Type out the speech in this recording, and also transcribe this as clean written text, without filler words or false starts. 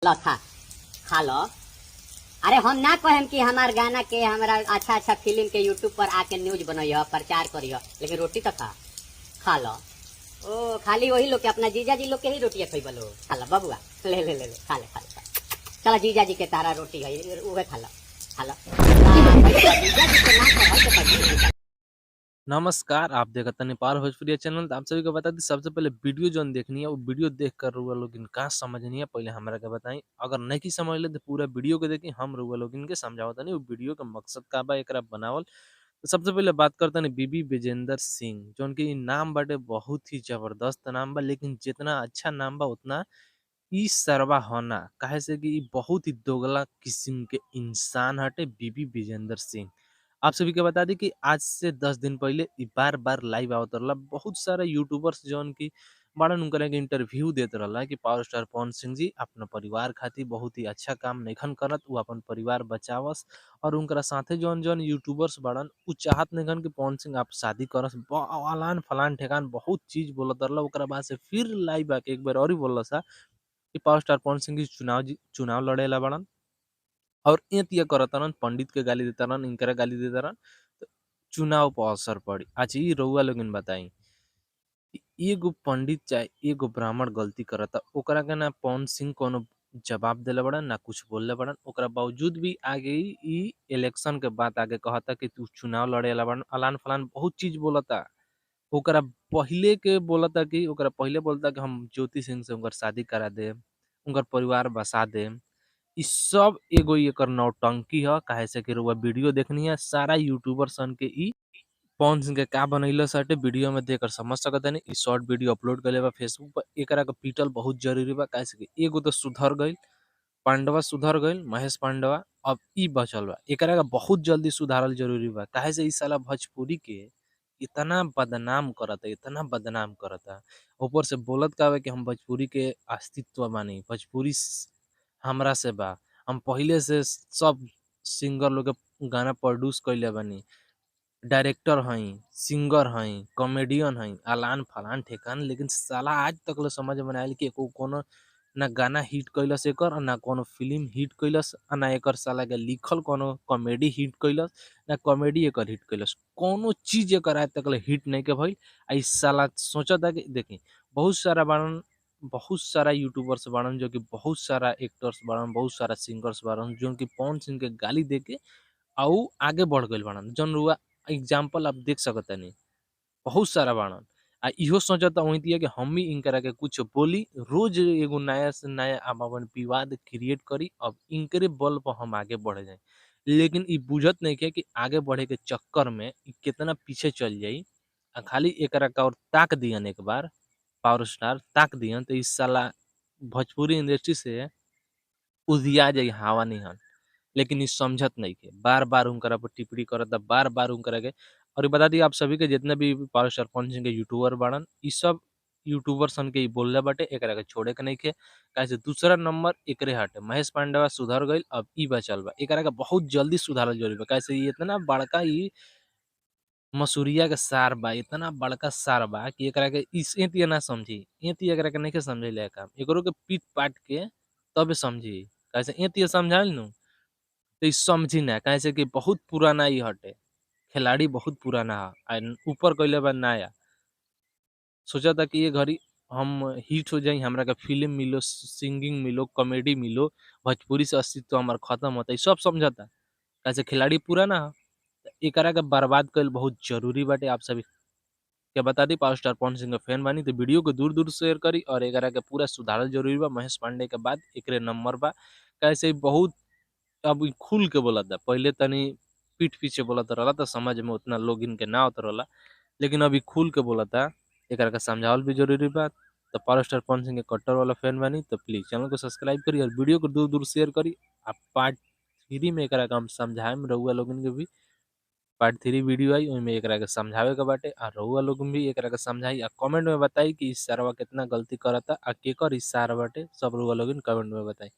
लो खा लो। अरे हम ना कहेम कि हमार गाना के हमारा अच्छा अच्छा फिल्म के यूट्यूब पर आके न्यूज बनइह प्रचार करिह, लेकिन रोटी तो खा लो। ओ खाली वही लोग के अपना जीजा जी लोग के ही रोटियां खइब लो। खा लो बबुआ, ले खा ले। चलो जीजा जी के तारा रोटी है उहे खा लो जीजा जी के ना कहल के तभी नमस्कार, आप देखत नेपाल भोजपुरिया चैनल। तो आप सभी को बता दी, सबसे पहले वीडियो जोन देखनी है वो वीडियो देख कर रुआ लोग इनका समझनी है, पहले हमरा के बताई। अगर नहीं समझ ले तो पूरा वीडियो को देखी, हम रुआ लोग इनके समझावत नहीं वो वीडियो का मकसद का बा एकरा बनावल। तो सबसे पहले बात करते हैं बीबी विजेंद्र सिंह, जोन की नाम बाटे बहुत ही जबरदस्त नाम बा, लेकिन जितना अच्छा नाम बा उतना ई सरवा होना, काहे से कि ई बहुत ही दोगला किस्म के इंसान हटे बीबी विजेंद्र सिंह। आप सभी के बता दी कि आज से 10 दिन पहले ई बार-बार लाइव आवत रहला। बहुत सारा यूट्यूबर्स जौन की बड़न उनकरा के इंटरव्यू देत रहला कि पावर स्टार पवन सिंह जी अपना परिवार खातिर बहुत ही अच्छा काम नइखन करत, उ अपन परिवार बचावस। और उनकरा साथे जौन-जौन यूट्यूबर्स बड़न उ चाहत नइखन कि पवन सिंह आप शादी करस। अलान फलान ठेकान बहुत चीज़ बोलत रहला। ओकरा बाद से फिर लाइव आके एक बार और ही बोलला कि पावर स्टार पवन सिंह जी चुनाव लड़ेला बड़न और एतिया करतरन, पंडित के गाली देतारन, इनकरा गाली देतारन। तो चुनाव पर असर पड़ी। अच्छा ई रउआ लोगन बताई कि एगो पंडित चाहे एगो ब्राह्मण गलती करता, ओकरा के ना पवन सिंह कोनो जवाब देले बड़न, ना कुछ बोलले बड़न। ओकरा बावजूद भी आगे ई इलेक्शन के बात आगे कहता कि तू चुनाव लड़ेला बड़न, अलान-फलान बहुत चीज़ बोलता। ओकरा ओकरा पहिले बोलता कि हम ज्योति सिंह से उनकर शादी करा देम, उनकर परिवार बसा देम। इ सब एगो एकर नौटंकी ह, काहे से कि रउआ वीडियो देखनी है सारा यूट्यूबर सन के ई पवन सिंह के का बनैलस हटे वीडियो में देख कर समझ सकतानी। इ शॉर्ट वीडियो अपलोड कइले बा फेसबुक पर। एकरा के पीटल बहुत जरूरी बा, काहे से कि एगो तो सुधर गइल, पांडवा सुधर गइल, महेश पांडवा। अब ई बचल बा, एकरा के बहुत जल्दी सुधारल जरूरी बा, काहे से इ साला भोजपुरी के इतना बदनाम करता। ऊपर से बोलत का बा कि हम भोजपुरी के अस्तित्व बानी, भोजपुरी हमरा से बा, हम पहिले से सब सिंगर लोग के गाना प्रोड्यूस कइले बानी, डायरेक्टर हई, सिंगर हई, कॉमेडियन हई, अलान-फलान ठेकान। लेकिन साला आज तक ले समझ में ना आइल कि एको कोनो ना गाना हिट कइलस एकर, और ना कोनो फ़िल्म हिट कइलस, आ ना एकर साला के लिखल कोनो कॉमेडी हिट कइलस, ना कॉमेडी एकर हिट कइलस। कोनो चीज़ एकर आज तक ले हिट नइखे भइल। आ इ साला सोचता कि देखी बहुत सारा यूट्यूबर्स बाड़न जो कि बहुत सारा एक्टर्स बाड़न, बहुत सारा सिंगर्स बाड़न जोन कि पवन सिंह के गाली देके आ उ आगे बढ़ गइल बाड़न। जौन रउआ एग्ज़ाम्पल आप देख सकतानी, बहुत सारा बाड़न। आ इहो सोचता होइतिया कि हम भी इनकरा के कुछ बोली, रोज एगो नया से नया हम अपन विवाद क्रिएट करी, अब इनकरे बल पर हम आगे बढ़ जाई। लेकिन इ बुझत नइखे कि आगे बढ़े के चक्कर में इ केतना पीछे चल जाई। आ खाली एकरा के और ताक दिहन एक बार, पावर स्टार ताक दिहन तो इ साला भोजपुरी इंडस्ट्री से उधिया जाई हवा निहन। लेकिन इ समझत नइखे, बार-बार उनकरा पर टिप्पणी करता, बार-बार उनकरा के। और ये बता दी आप सभी के जितने भी पावर स्टार पवन सिंह के यूट्यूबर बाड़न, इ सब यूट्यूबर सन के इ बोलले बाटे, एकरा के छोड़े के नइखे। काहे से दूसरा नंबर एकरे हटे। महेश पांडवा सुधर गइल, अब इ बचल बा। एकरा के बहुत जल्दी सुधारल जरूरी बा, काहे से इ इतना बड़का इ मसूरिया के सार बा, इतना बड़का सार बा कि एकरा के इस एतिया ना समझी। एतिया एकरा के नइखे समझे काम। एकरो के पीट-पाट के तबे समझी। काहे से एतिया समझाइल नु तो इ समझी ना, काहे से कि बहुत पुराना इ हटे। खिलाड़ी बहुत पुराना ह, आ ऊपर कइले बा नया। सोचता कि ए घड़ी हम हिट हो जाई, हमरा के फ़िल्म मिलो, सिंगिंग मिलो, कॉमेडी मिलो, भोजपुरी से अस्तित्व हमार खत्म होता, इ सब समझता। काहे से खिलाड़ी पुराना ह। एकरा के बर्बाद कइल बहुत जरूरी बाटे। आप सभी के बता the power star Pawan Singh के फैन बानी तो वीडियो को दूर-दूर शेयर करी, और एकरा के पूरा सुधारल जरूरी बा। महेश पांडे के बाद एकरे नंबर बा। काहे से इ बहुत अब इ खुल के बोलता। पहिले तनी पीठ पीछे बोलत रहला तो समझ में उतना लोगिन के ना आवत रहला, लेकिन अभी खुल के बोलता। एकरा के समझावल भी जरूरी बा। तो पावर स्टार पवन सिंह के कट्टर वाला फैन बानी तो प्लीज़ चैनल को सब्सक्राइब करी और वीडियो को दूर-दूर शेयर करी। आ पार्ट 3 में एकरा के हम समझाएम रउआ लोगन के भी। पार्ट 3 वीडियो आई, ओइमे एकरा के समझावे के बाटे, आ रउआ लोगन भी एकरा के समझाई। आ कमेंट में बताई कि इ सरवा केतना गलती करता, आ केकर इ सार बाटे, सब रउआ लोगन कमेंट में बताई।